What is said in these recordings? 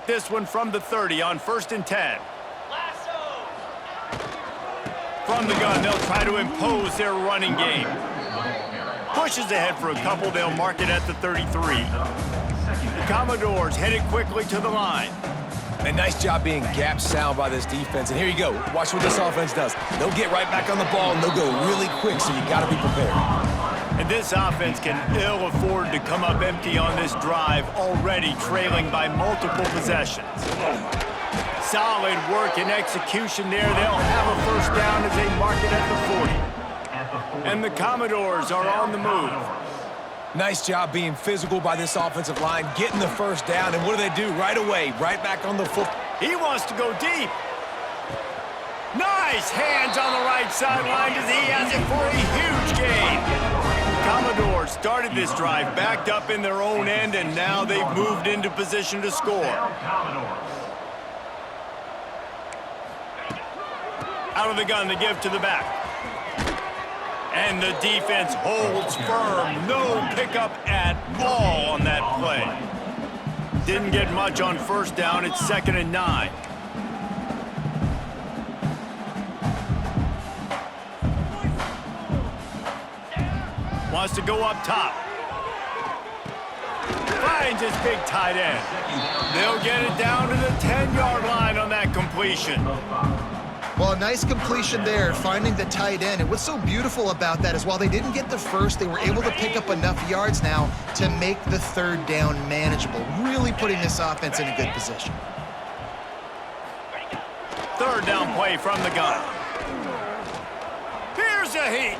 This one from the 30 on 1st and 10. From the gun, they'll try to impose their running game. Pushes ahead for a couple, they'll mark it at the 33. The Commodores headed quickly to the line. A nice job being gap sound by this defense. And here you go. Watch what this offense does. They'll get right back on the ball, and they'll go really quick, so you got to be prepared. And this offense can ill afford to come up empty on this drive, already trailing by multiple possessions. Solid work and execution there. They'll have a first down as they mark it at the 40. And the Commodores are on the move. Nice job being physical by this offensive line, getting the first down, and what do? Right away, right back on the foot. He wants to go deep. Nice hands on the right sideline as he has it for a huge gain. The Commodores started this drive backed up in their own end, and now they've moved into position to score. Out of the gun, the give to the back. And the defense holds firm. No pickup at all on that play. Didn't get much on first down. It's 2nd and 9. Wants to go up top. Finds his big tight end. They'll get it down to the 10-yard line on that completion. Well, a nice completion there, finding the tight end. And what's so beautiful about that is while they didn't get the first, they were able to pick up enough yards now to make the 3rd down manageable, really putting this offense in a good position. 3rd down play from the gun. Here's a heat.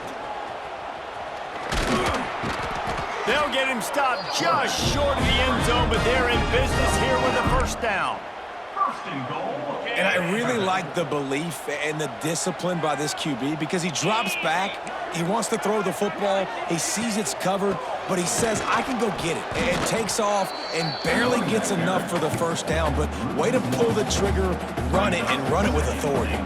They'll get him stopped just short of the end zone, but they're in business here with a first down. And I really like the belief and the discipline by this QB because he drops back, he wants to throw the football, he sees it's covered, but he says, I can go get it, and takes off and barely gets enough for the first down, but way to pull the trigger, run it with authority.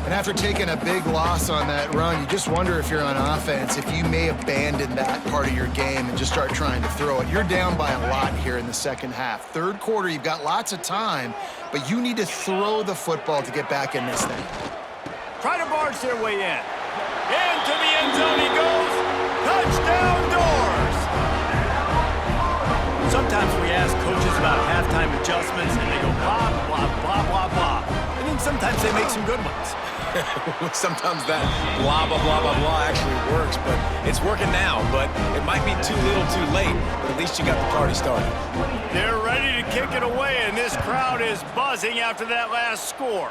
And after taking a big loss on that run, you just wonder if you're on offense, if you may abandon that part of your game and just start trying to throw it. You're down by a lot here in the second half. 3rd quarter, you've got lots of time, but you need to throw the football to get back in this thing. Try to barge their way in. Into the end zone he goes. Touchdown Doors! Sometimes we ask coaches about halftime adjustments, and they go blah, blah, blah, blah, blah. And then sometimes they make some good ones. Sometimes that blah, blah, blah, blah, blah actually works, but it's working now. But it might be too little too late, but at least you got the party started. They're ready to kick it away, and this crowd is buzzing after that last score.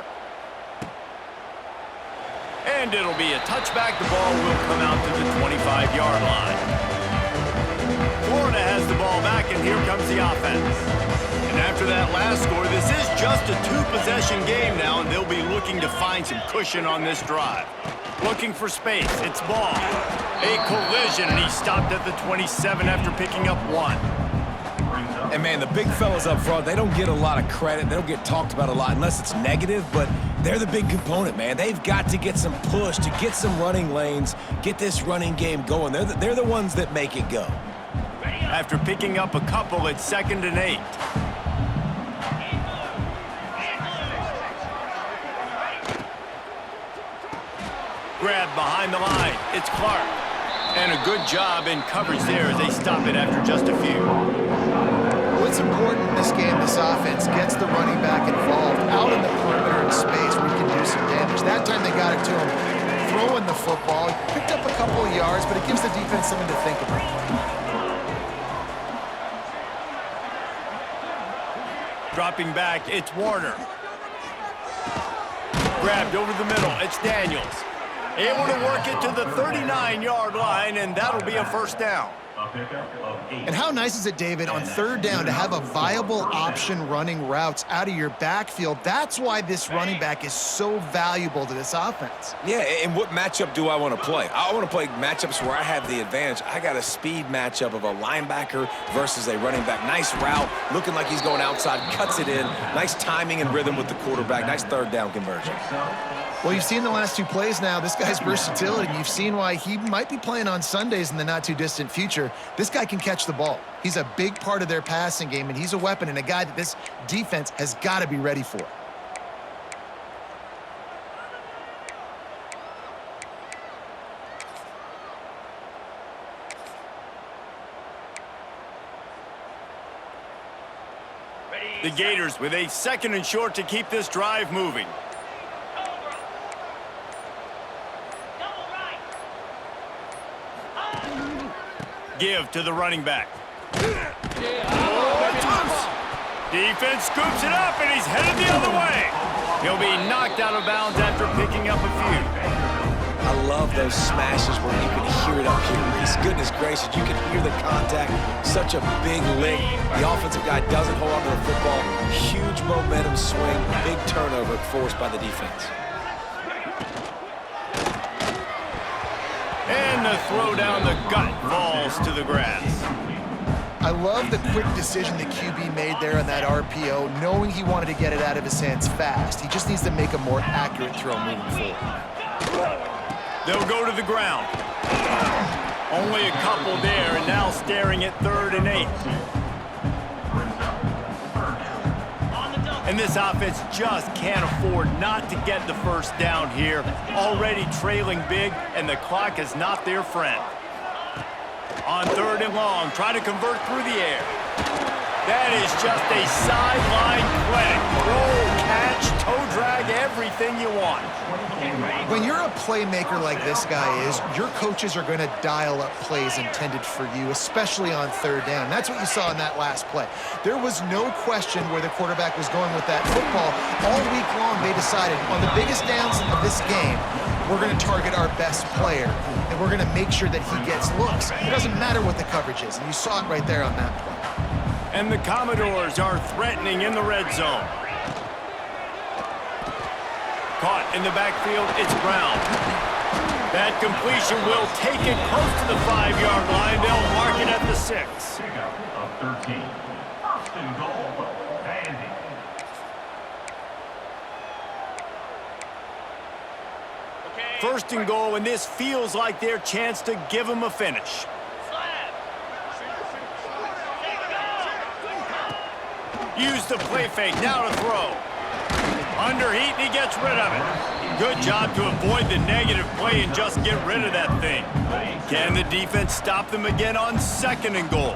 And it'll be a touchback. The ball will come out to the 25-yard line. Florida has the ball back, and here comes the offense. And after that last score, this is just a 2-possession game now, and they'll be looking to find some cushion on this drive. Looking for space. It's Ball. A collision, and he stopped at the 27 after picking up 1. And, man, the big fellas up front, they don't get a lot of credit. They don't get talked about a lot unless it's negative, but they're the big component, man. They've got to get some push, to get some running lanes, get this running game going. They're the ones that make it go. After picking up a couple, it's 2nd and 8. Grab behind the line. It's Clark. And a good job in coverage there as they stop it after just a few. Well, it's important in this game, this offense gets the running back involved out in the perimeter in space where he can do some damage. That time they got it to him throwing the football. Picked up a couple of yards, but it gives the defense something to think about. Dropping back, it's Warner. Grabbed over the middle, it's Daniels. Able to work it to the 39-yard line, and that'll be a first down. And how nice is it, David, on 3rd down to have a viable option running routes out of your backfield? That's why this running back is so valuable to this offense. Yeah, and what matchup do I want to play? I want to play matchups where I have the advantage. I got a speed matchup of a linebacker versus a running back. Nice route, looking like he's going outside, cuts it in. Nice timing and rhythm with the quarterback. Nice 3rd down conversion. Well, you've seen the last two plays now. This guy's versatility, and you've seen why he might be playing on Sundays in the not-too-distant future. This guy can catch the ball. He's a big part of their passing game, and he's a weapon and a guy that this defense has got to be ready for. The Gators with a 2nd and short to keep this drive moving. Give to the running back. Defense scoops it up, and he's headed the other way. He'll be knocked out of bounds after picking up a few. I love those smashes where you can hear it up here. Goodness gracious, you can hear the contact. Such a big lick. The offensive guy doesn't hold on to the football. Huge momentum swing, big turnover forced by the defense. And the throw down the gut falls to the grass. I love the quick decision the QB made there on that RPO, knowing he wanted to get it out of his hands fast. He just needs to make a more accurate throw moving forward. They'll go to the ground. Only a couple there, and now staring at 3rd and 8. And this offense just can't afford not to get the first down here. Already trailing big, and the clock is not their friend. On 3rd and long, try to convert through the air. That is just a sideline clinic. Roll, catch, toe drag, everything you want. When you're a playmaker like this guy is, your coaches are going to dial up plays intended for you, especially on 3rd down. That's what you saw in that last play. There was no question where the quarterback was going with that football. All week long, they decided on the biggest downs of this game, we're going to target our best player, and we're going to make sure that he gets looks. It doesn't matter what the coverage is, and you saw it right there on that play. And the Commodores are threatening in the red zone. Caught in the backfield, it's Brown. That completion will take it close to the 5-yard line. They'll mark it at the 6. Pickup of 13. 1st and goal. Vandy. First and goal, and this feels like their chance to give them a finish. Use the play fake, now to throw. Under heat, and he gets rid of it. Good job to avoid the negative play and just get rid of that thing. Can the defense stop them again on 2nd and goal?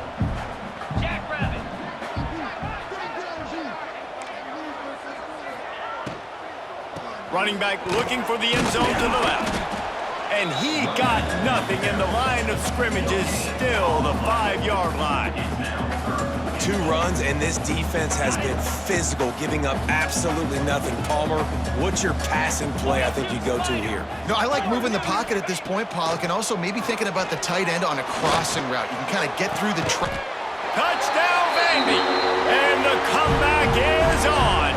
Running back looking for the end zone to the left. And he got nothing, and the line of scrimmage is still the 5-yard line. 2 runs, and this defense has been physical, giving up absolutely nothing. Palmer, what's your passing play I think you go to here? No, I like moving the pocket at this point, Pollock, and also maybe thinking about the tight end on a crossing route. You can kind of get through the Touchdown, Vandy! And the comeback is on.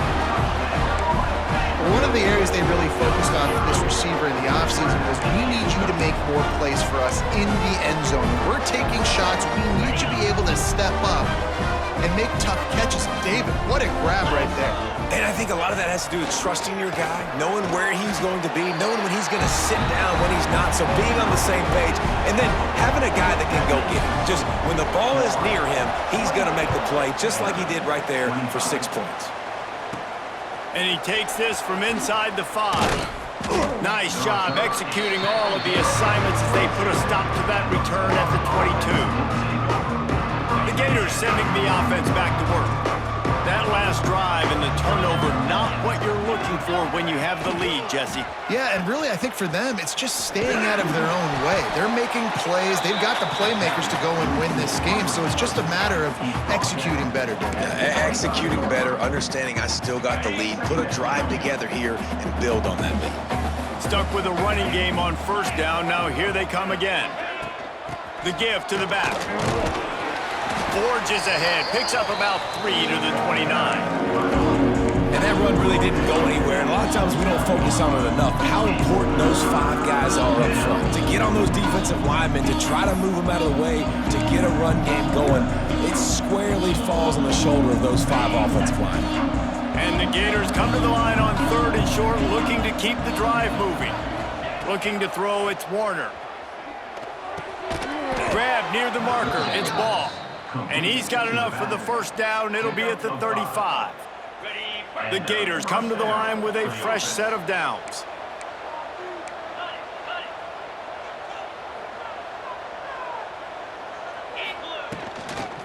One of the areas they really focused on with this receiver in the offseason was we need you to make more plays for us in the end zone. When we're taking shots, we need you to be able to step up and make tough catches. David, what a grab right there. And I think a lot of that has to do with trusting your guy, knowing where he's going to be, knowing when he's going to sit down, when he's not, so being on the same page, and then having a guy that can go get it. Just when the ball is near him, he's going to make the play, just like he did right there for 6 points. And he takes this from inside the 5. Nice job executing all of the assignments as they put a stop to that return at the 22. The Gators sending the offense back to work. That last drive and the turnover, not what you're looking for when you have the lead, Jesse. Yeah, and really, I think for them, it's just staying out of their own way. They're making plays. They've got the playmakers to go and win this game, so it's just a matter of executing better. Executing better, understanding I still got the lead, put a drive together here and build on that lead. Stuck with a running game on 1st down. Now here they come again. The give to the back. Forges ahead, picks up about 3 to the 29. And that run really didn't go anywhere. And a lot of times we don't focus on it enough. How important those 5 guys are up front. To get on those defensive linemen, to try to move them out of the way, to get a run game going, it squarely falls on the shoulder of those 5 offensive linemen. And the Gators come to the line on 3rd and short, looking to keep the drive moving. Looking to throw, it's Warner. Grab near the marker, it's Ball. And he's got enough for the first down. It'll be at the 35. The Gators come to the line with a fresh set of downs.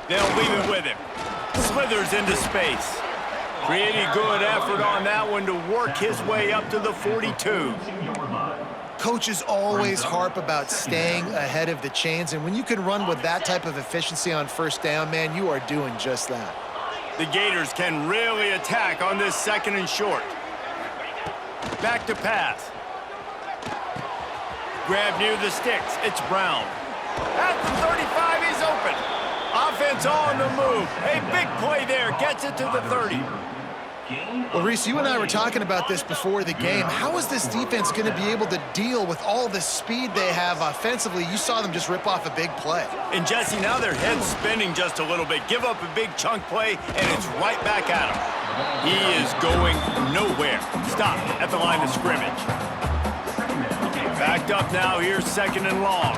They'll leave it with him. Slithers into space. Pretty good effort on that one to work his way up to the 42. Coaches always harp about staying ahead of the chains, and when you can run with that type of efficiency on first down, man, you are doing just that. The Gators can really attack on this 2nd and short. Back to pass. Grab near the sticks. It's Brown. At the 35, he's open. Offense on the move. A big play there. Gets it to the 30. Well, Reese, you and I were talking about this before the game. How is this defense going to be able to deal with all the speed they have offensively? You saw them just rip off a big play. And, Jesse, now their head's spinning just a little bit. Give up a big chunk play, and it's right back at him. He is going nowhere. Stop at the line of scrimmage. Backed up now. Here's 2nd and long.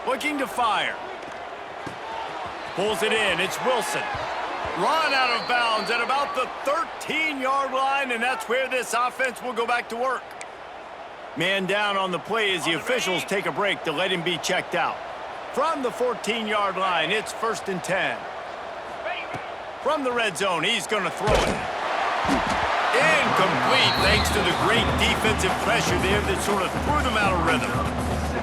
Looking to fire. Pulls it in. It's Wilson. Run out of bounds at about the 13-yard line, and that's where this offense will go back to work. Man down on the play as the officials take a break to let him be checked out. From the 14-yard line, it's 1st and 10. From the red zone, he's going to throw it. Incomplete, thanks to the great defensive pressure there that sort of threw them out of rhythm.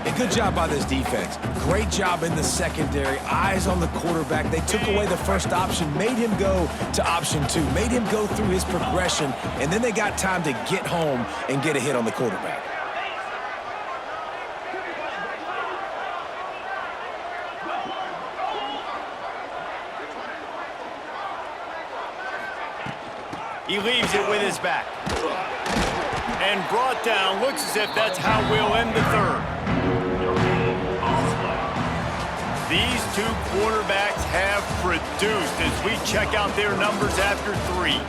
A good job by this defense. Great job in the secondary. Eyes on the quarterback. They took away the first option, made him go to option 2, made him go through his progression, and then they got time to get home and get a hit on the quarterback. He leaves it with his back. And brought down. Looks as if that's how we'll end the 3rd. These two quarterbacks have produced as we check out their numbers after 3.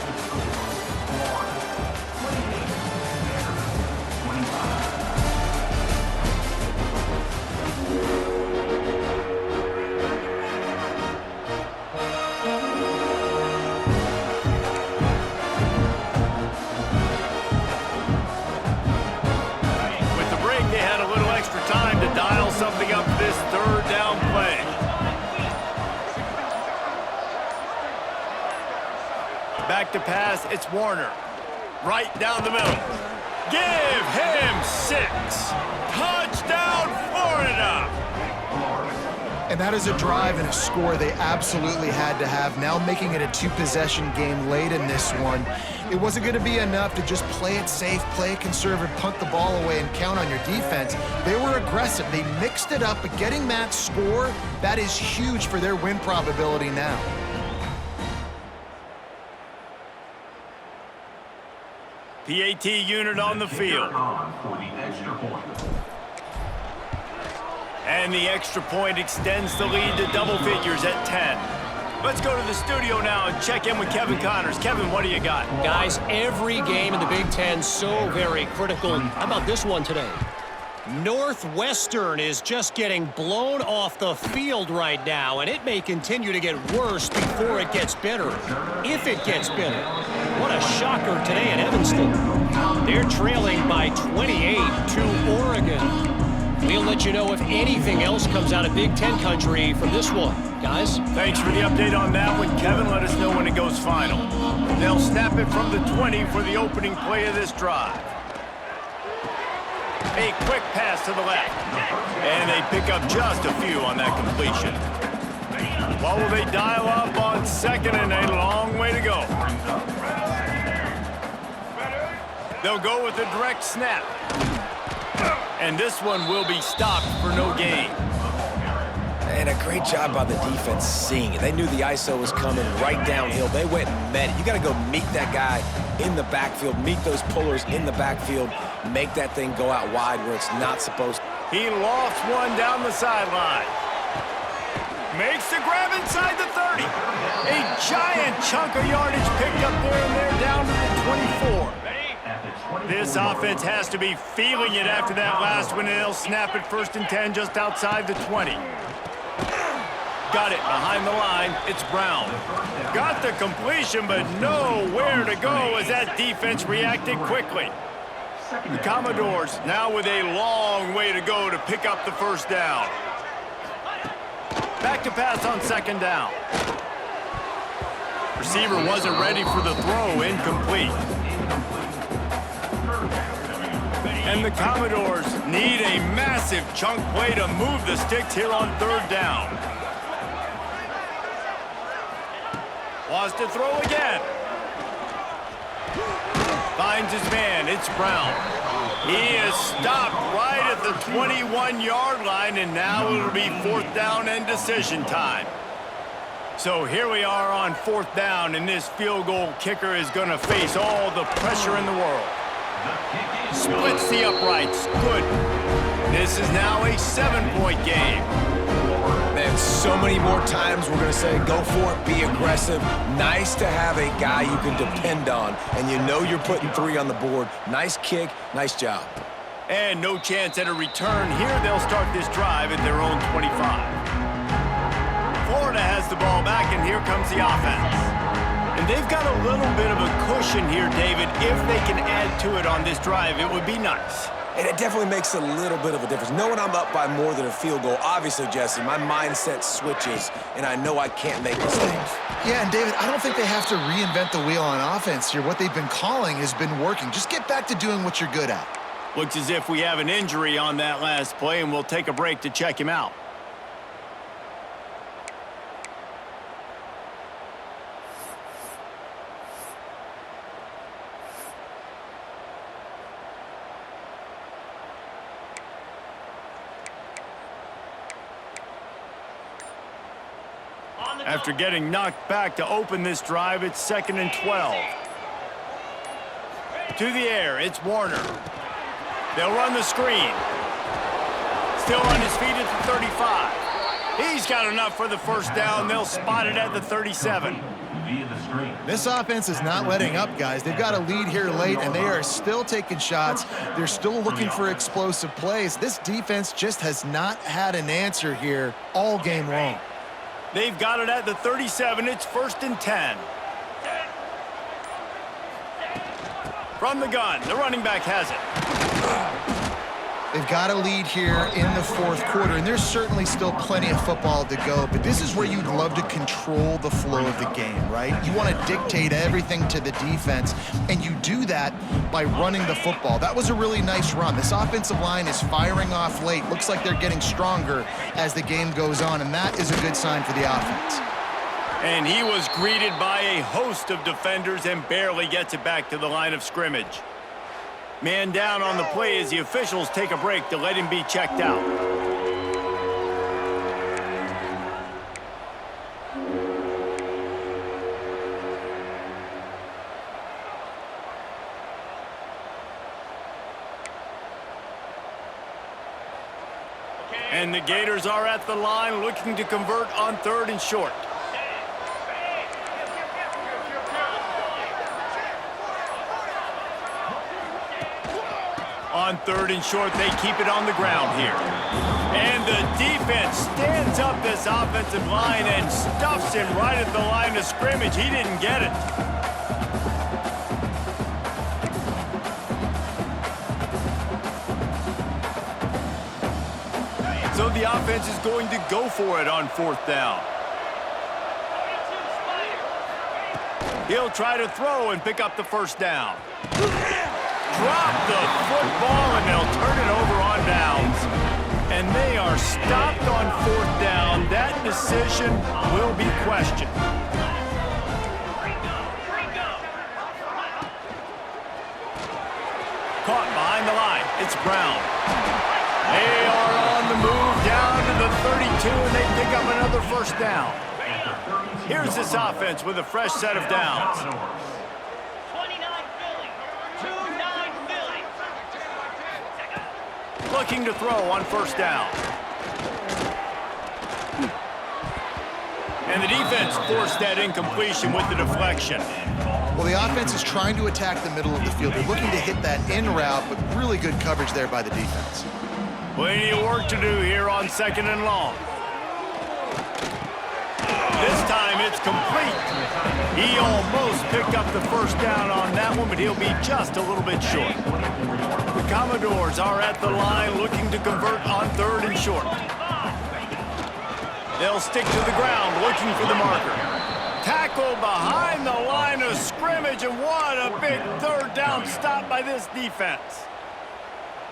With the break, they had a little extra time to dial something up this 3rd down play. Back to pass, it's Warner. Right down the middle. Give him 6. Touchdown, Florida! And that is a drive and a score they absolutely had to have. Now making it a 2-possession game late in this one. It wasn't going to be enough to just play it safe, play it conservative, punt the ball away, and count on your defense. They were aggressive. They mixed it up, but getting that score, that is huge for their win probability now. PAT unit on the field. And the extra point extends the lead to double figures at 10. Let's go to the studio now and check in with Kevin Connors. Kevin, what do you got? Guys, every game in the Big Ten so very critical. How about this one today? Northwestern is just getting blown off the field right now, and it may continue to get worse before it gets better, if it gets better. What a shocker today in Evanston. They're trailing by 28 to Oregon. We'll let you know if anything else comes out of Big Ten country from this one. Guys? Thanks for the update on that one, Kevin. Let us know when it goes final. They'll snap it from the 20 for the opening play of this drive. A quick pass to the left. And they pick up just a few on that completion. What will they dial up on 2nd and a long way to go? They'll go with a direct snap. And this one will be stopped for no gain. And a great job by the defense seeing it. They knew the ISO was coming right downhill. They went and met it. You got to go meet that guy in the backfield, meet those pullers in the backfield, make that thing go out wide where it's not supposed to. He lofts one down the sideline. Makes the grab inside the 30. A giant chunk of yardage picked up there, and they're down to the 24. This offense has to be feeling it after that last one, and they'll snap it 1st and 10 just outside the 20. Got it behind the line. It's Brown. Got the completion, but nowhere to go as that defense reacted quickly. The Commodores now with a long way to go to pick up the 1st down. Back to pass on 2nd down. Receiver wasn't ready for the throw, incomplete. And the Commodores need a massive chunk play to move the sticks here on 3rd down. Wants to throw again. Finds his man. It's Brown. He is stopped right at the 21-yard line, and now it'll be 4th down and decision time. So here we are on 4th down, and this field goal kicker is going to face all the pressure in the world. Splits the uprights. Good. This is now a 7-point game. Man, so many more times we're going to say, go for it, be aggressive. Nice to have a guy you can depend on, and you know you're putting 3 on the board. Nice kick, nice job. And no chance at a return here. They'll start this drive at their own 25. Florida has the ball back, and here comes the offense. And they've got a little bit of a cushion here, David. If they can add to it on this drive, it would be nice. And it definitely makes a little bit of a difference. Knowing I'm up by more than a field goal, obviously, Jesse, my mindset switches, and I know I can't make mistakes. Yeah, and David, I don't think they have to reinvent the wheel on offense here. What they've been calling has been working. Just get back to doing what you're good at. Looks as if we have an injury on that last play, and we'll take a break to check him out. After getting knocked back to open this drive, it's 2nd and 12. To the air, it's Warner. They'll run the screen. Still on his feet at the 35. He's got enough for the 1st down. They'll spot it at the 37. This offense is not letting up, guys. They've got a lead here late, and they are still taking shots. They're still looking for explosive plays. This defense just has not had an answer here all game long. They've got it at the 37. It's 1st and 10. From the gun, the running back has it. They've got a lead here in the 4th quarter, and there's certainly still plenty of football to go, but this is where you'd love to control the flow of the game, right? You want to dictate everything to the defense, and you do that by running the football. That was a really nice run. This offensive line is firing off late. Looks like they're getting stronger as the game goes on, and that is a good sign for the offense. And he was greeted by a host of defenders and barely gets it back to the line of scrimmage. Man down on the play as the officials take a break to let him be checked out. And the Gators are at the line looking to convert on 3rd and short. On 3rd and short, they keep it on the ground here. And the defense stands up this offensive line and stuffs him right at the line of scrimmage. He didn't get it. So the offense is going to go for it on 4th down. He'll try to throw and pick up the 1st down. Drop the football, and they'll turn it over on downs. And they are stopped on 4th down. That decision will be questioned. Caught behind the line. It's Brown. They are on the move down to the 32, and they pick up another 1st down. Here's this offense with a fresh set of downs. Looking to throw on 1st down. And the defense forced that incompletion with the deflection. Well, the offense is trying to attack the middle of the field. They're looking to hit that in route, but really good coverage there by the defense. Plenty of work to do here on 2nd and long. This time it's complete. He almost picked up the first down on that one, but he'll be just a little bit short. The Commodores are at the line looking to convert on 3rd and short. They'll stick to the ground looking for the marker. Tackle behind the line of scrimmage, and what a big 3rd down stop by this defense.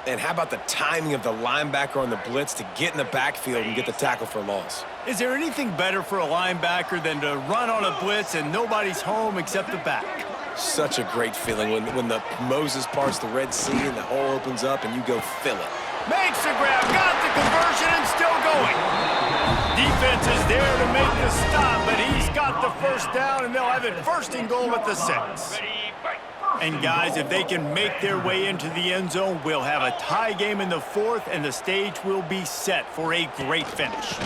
And how about the timing of the linebacker on the blitz to get in the backfield and get the tackle for loss? Is there anything better for a linebacker than to run on a blitz and nobody's home except the back? Such a great feeling when the Moses parts the Red Sea and the hole opens up and you go fill it. Makes the grab, got the conversion, and still going. Defense is there to make the stop, but he's got the first down, and they'll have it 1st and goal at the 6. And guys, if they can make their way into the end zone, we'll have a tie game in the 4th, and the stage will be set for a great finish.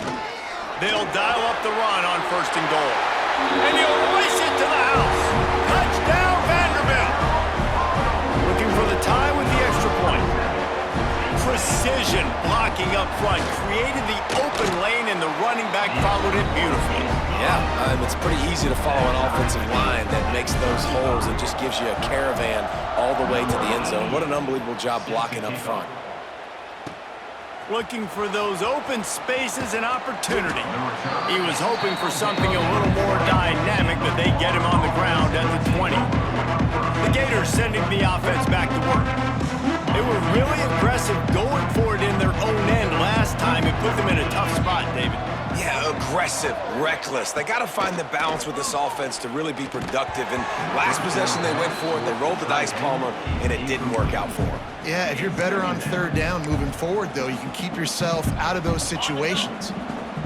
They'll dial up the run on 1st and goal. And he'll race it to the house. Touchdown, Vanderbilt. Looking for the tie with the extra point. Precision blocking up front created the open lane, and the running back followed it beautifully. Yeah, it's pretty easy to follow an offensive line that makes those holes and just gives you a caravan all the way to the end zone. What an unbelievable job blocking up front. Looking for those open spaces and opportunity. He was hoping for something a little more dynamic, but they get him on the ground at the 20. The Gators sending the offense back to work. They were really aggressive going for it in their own end last time. It put them in a tough spot, David. Yeah, aggressive, reckless. They got to find the balance with this offense to really be productive. And last possession they went for it, they rolled the dice, Palmer, and it didn't work out for them. Yeah, if you're better on 3rd down moving forward, though, you can keep yourself out of those situations.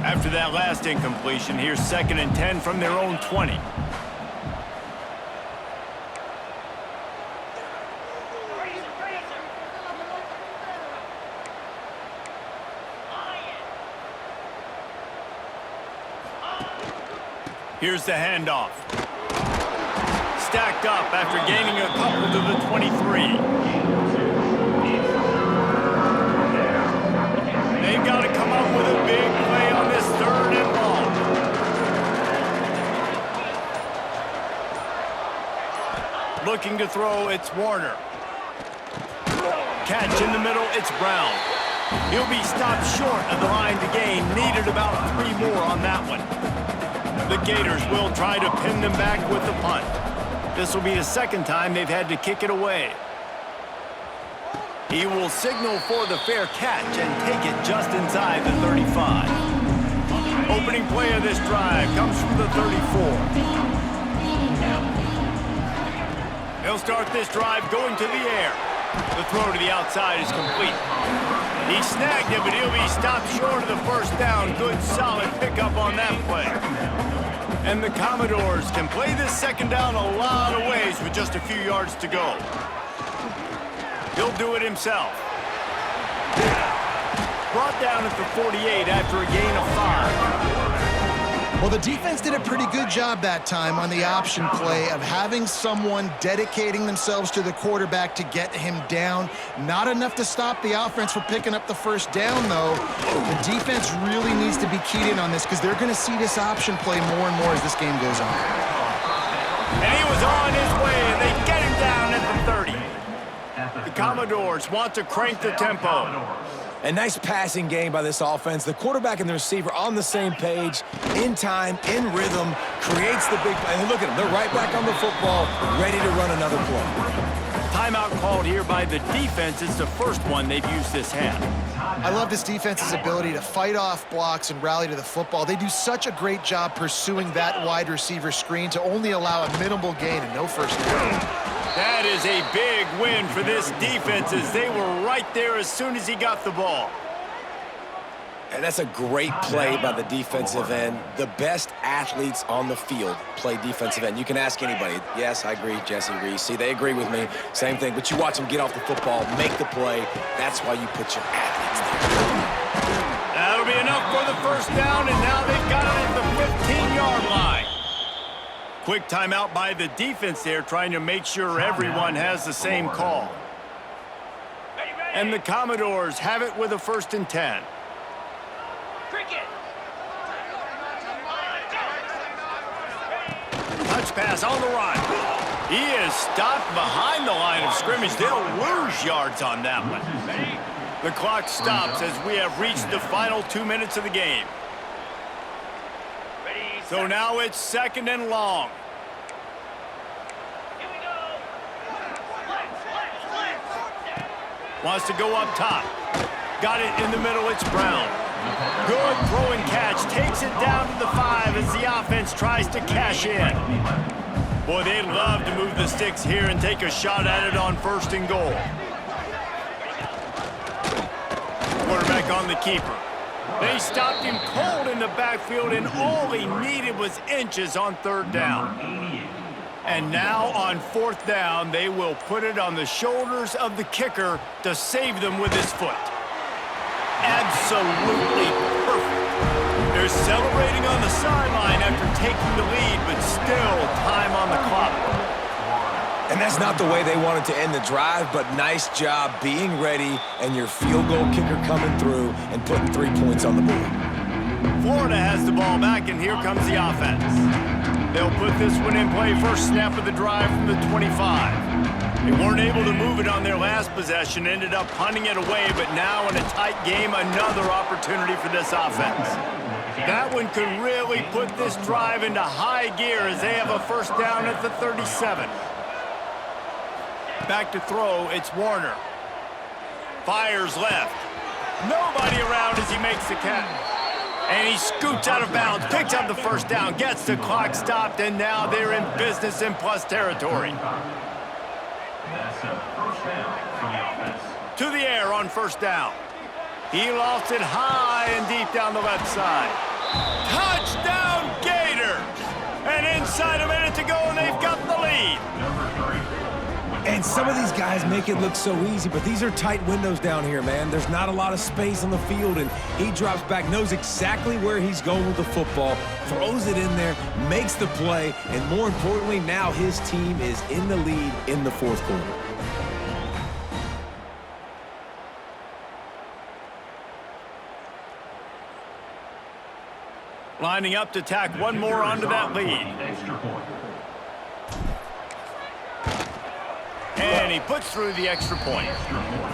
After that last incompletion, here's 2nd and 10 from their own 20. Here's the handoff. Stacked up after gaining a couple to the 23. They've got to come up with a big play on this 3rd and long. Looking to throw, it's Warner. Catch in the middle, it's Brown. He'll be stopped short of the line to gain. Needed about 3 more on that one. The Gators will try to pin them back with the punt. This will be the 2nd time they've had to kick it away. He will signal for the fair catch and take it just inside the 35. Opening play of this drive comes from the 34. They'll start this drive going to the air. The throw to the outside is complete. He snagged it, but he'll be stopped short of the 1st down. Good, solid pickup on that play. And the Commodores can play this 2nd down a lot of ways with just a few yards to go. He'll do it himself. Brought down at the 48 after a gain of 5. Well, the defense did a pretty good job that time on the option play of having someone dedicating themselves to the quarterback to get him down. Not enough to stop the offense from picking up the 1st down, though. The defense really needs to be keyed in on this because they're going to see this option play more and more as this game goes on. And he was on his way, and they get him down at the 30. The Commodores want to crank the tempo. A nice passing game by this offense. The quarterback and the receiver on the same page, in time, in rhythm, creates the big play. And look at them. They're right back on the football, ready to run another play. Timeout called here by the defense. It's the 1st one they've used this half. I love this defense's ability to fight off blocks and rally to the football. They do such a great job pursuing that wide receiver screen to only allow a minimal gain and no 1st down. That is a big win for this defense as they were right there as soon as he got the ball. And that's a great play by the defensive end. The best athletes on the field play defensive end. You can ask anybody. Yes, I agree, Jesse Reese. See, they agree with me. Same thing. But you watch them get off the football, make the play. That's why you put your athletes there. That'll be enough for the 1st down, and now they've got it at the 15-yard Quick timeout by the defense there, trying to make sure everyone has the same call. And the Commodores have it with a 1st and 10. Touch pass on the run. He is stopped behind the line of scrimmage. They'll lose yards on that one. The clock stops as we have reached the final 2 minutes of the game. So now it's 2nd and long. Wants to go up top. Got it in the middle. It's Brown. Good throwing catch. Takes it down to the 5 as the offense tries to cash in. Boy, they'd love to move the sticks here and take a shot at it on 1st and goal. Quarterback on the keeper. They stopped him cold in the backfield, and all he needed was inches on 3rd down. And now on 4th down, they will put it on the shoulders of the kicker to save them with his foot. Absolutely perfect. They're celebrating on the sideline after taking the lead, but still time on the clock. And that's not the way they wanted to end the drive, but nice job being ready and your field goal kicker coming through and putting 3 points on the board. Florida has the ball back, and here comes the offense. They'll put this one in play. First snap of the drive from the 25. They weren't able to move it on their last possession, ended up punting it away, but now in a tight game, another opportunity for this offense. That one could really put this drive into high gear as they have a 1st down at the 37. Back to throw, it's Warner. Fires left. Nobody around as he makes the catch. And he scoots out of bounds, picks up the 1st down, gets the clock stopped, and now they're in business in plus territory. That's a 1st down for the offense. To the air on 1st down. He lofts it high and deep down the left side. Touchdown Gators! And inside a minute to go, and they've got the lead. Number 3. And some of these guys make it look so easy, but these are tight windows down here, man. There's not a lot of space on the field, and he drops back, knows exactly where he's going with the football, throws it in there, makes the play, and more importantly, now his team is in the lead in the 4th quarter. Lining up to tack one more onto that lead. Extra point. And he puts through the extra point.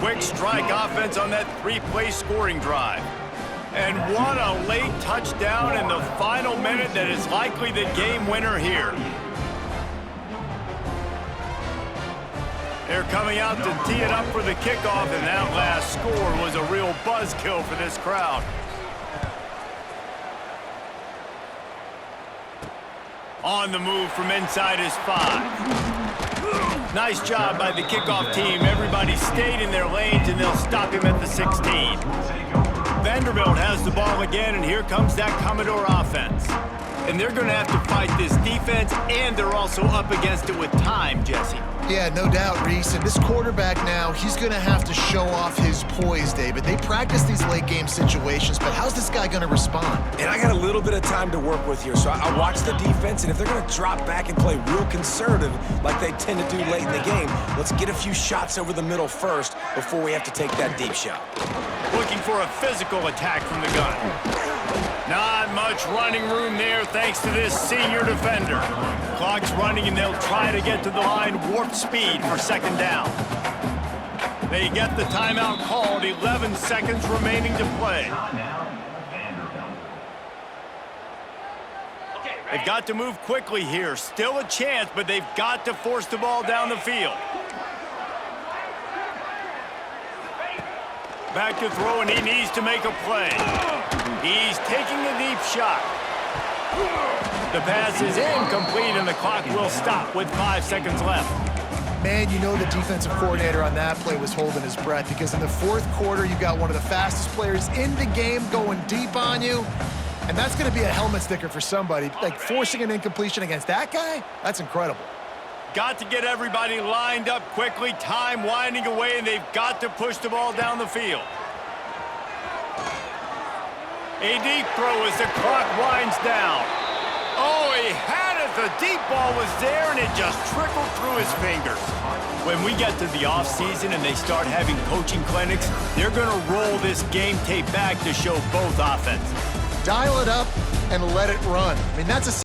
Quick strike offense on that 3-play scoring drive. And what a late touchdown in the final minute that is likely the game winner here. They're coming out to tee it up for the kickoff, and that last score was a real buzzkill for this crowd. On the move from inside his 5. Nice job by the kickoff team. Everybody stayed in their lanes, and they'll stop him at the 16. Vanderbilt has the ball again, and here comes that Commodore offense. And they're going to have to fight this defense, and they're also up against it with time, Jesse. Yeah, no doubt, Reese. And this quarterback now, he's going to have to show off his poise, David. They practice these late-game situations, but how's this guy going to respond? And I got a little bit of time to work with here, so I watch the defense, and if they're going to drop back and play real conservative like they tend to do late in the game, let's get a few shots over the middle first before we have to take that deep shot. Looking for a physical attack from the gun. Not much running room there thanks to this senior defender. Clock's running, and they'll try to get to the line warp speed for 2nd down. They get the timeout called, 11 seconds remaining to play. They've got to move quickly here. Still a chance, but they've got to force the ball down the field. Back to throw, and he needs to make a play. He's taking a deep shot. The pass is incomplete, and the clock will stop with 5 seconds left. Man, you know the defensive coordinator on that play was holding his breath, because in the 4th quarter, you got one of the fastest players in the game going deep on you, and that's going to be a helmet sticker for somebody. Like, forcing an incompletion against that guy, that's incredible. Got to get everybody lined up quickly. Time winding away, and they've got to push the ball down the field. A deep throw as the clock winds down. Oh, he had it, the deep ball was there, and it just trickled through his fingers. When we get to the offseason and they start having coaching clinics, they're going to roll this game tape back to show both offenses. Dial it up and let it run. I mean, that's a